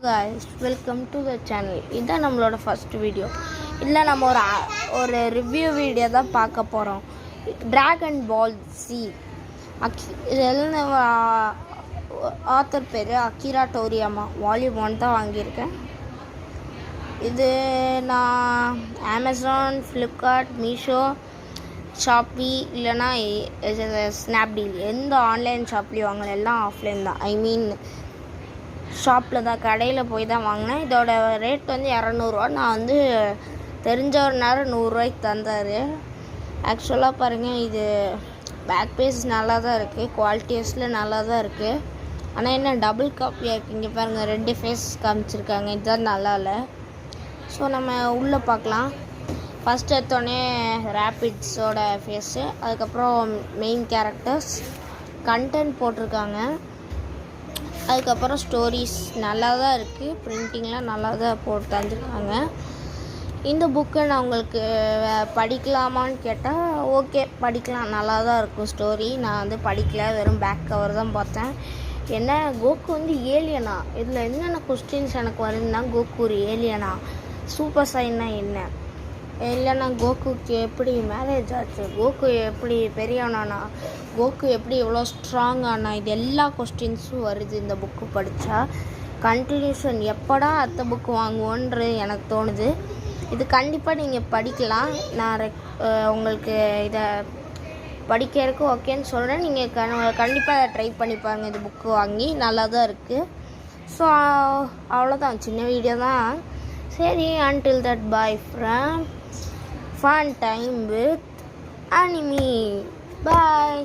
guys, welcome to the channel. இதுதான் நம்மளோட first video. இதில் நம்ம ஒரு ரிவ்யூ வீடியோ தான் பார்க்க போகிறோம். ட்ராகன் பால் சி இதில் ஆத்தர் பேர் அகிரா டோரியாமா. வால்யூம் 1 தான் வாங்கியிருக்கேன். இது நான் அமேசான், ஃப்ளிப்கார்ட், மீஷோ, ஷாப்பி இல்லைனா ஸ்னாப்டீல் எந்த ஆன்லைன் ஷாப்லேயும் வாங்கல, எல்லாம் ஆஃப்லைன் தான். ஷாப்பில் தான், கடையில் போய் தான் வாங்கினேன். இதோட ரேட் வந்து 200 நான் தெரிஞ்ச ஒரு நேரம் 100 தந்தார். ஆக்சுவலாக பாருங்கள், இது பேக் பேஸ் நல்லா தான் இருக்குது, குவாலிட்டிஸில் நல்லா தான் இருக்குது. ஆனால் என்ன டபுள் காப்பியாக இருக்குது. இங்கே பாருங்கள், 2 ஃபேஸ் காமிச்சிருக்காங்க. இதுதான் நல்லா இல்லை. ஸோ நம்ம உள்ளே பார்க்கலாம். ஃபஸ்ட் எடுத்தோடனே ரேபிட்ஸோட ஃபேஸு, அதுக்கப்புறம் மெயின் கேரக்டர்ஸ், கண்டென்ட் போட்டிருக்காங்க, அதுக்கப்புறம் ஸ்டோரிஸ் நல்லா தான் இருக்குது. பிரிண்டிங்லாம் நல்லா தான் போட்டு தந்துருக்காங்க. இந்த புக்கை நான் உங்களுக்கு படிக்கலாமான்னு கேட்டால் ஓகே, படிக்கலாம், நல்லா தான் இருக்கும் ஸ்டோரி. நான் படிக்கல, வெறும் பேக் கவர் தான் பார்த்தேன். என்ன கோகு ஏலியனா? இதில் என்னென்ன கொஸ்டின்ஸ் எனக்கு வருதுன்னா, கோகு ஒரு ஏலியனா? சூப்பர் சைன்னா என்ன? இல்லைன்னா கோகுக்கு எப்படி மேரேஜ் ஆச்சு? கோகு எப்படி பெரியவனானா? கோகு எப்படி இவ்வளோ ஸ்ட்ராங் ஆனா? இது எல்லா கொஸ்டின்ஸும் வருது இந்த புக்கு படித்தா. கன்க்ளூஷன் எப்படா அடுத்த புக்கு வாங்குவோன்றது எனக்கு தோணுது. இது கண்டிப்பாக நீங்கள் படிக்கலாம். நான் உங்களுக்கு இதை படிக்கிறதுக்கு ஓகேன்னு சொல்கிறேன். நீங்கள் கண்டிப்பாக அதை ட்ரை பண்ணி பாருங்கள். இது புக்கு வாங்கி நல்லா தான் இருக்குது. ஸோ அவ்வளோதான், சின்ன வீடியோ தான். சரி, until that, bye from fun time with anime. Bye.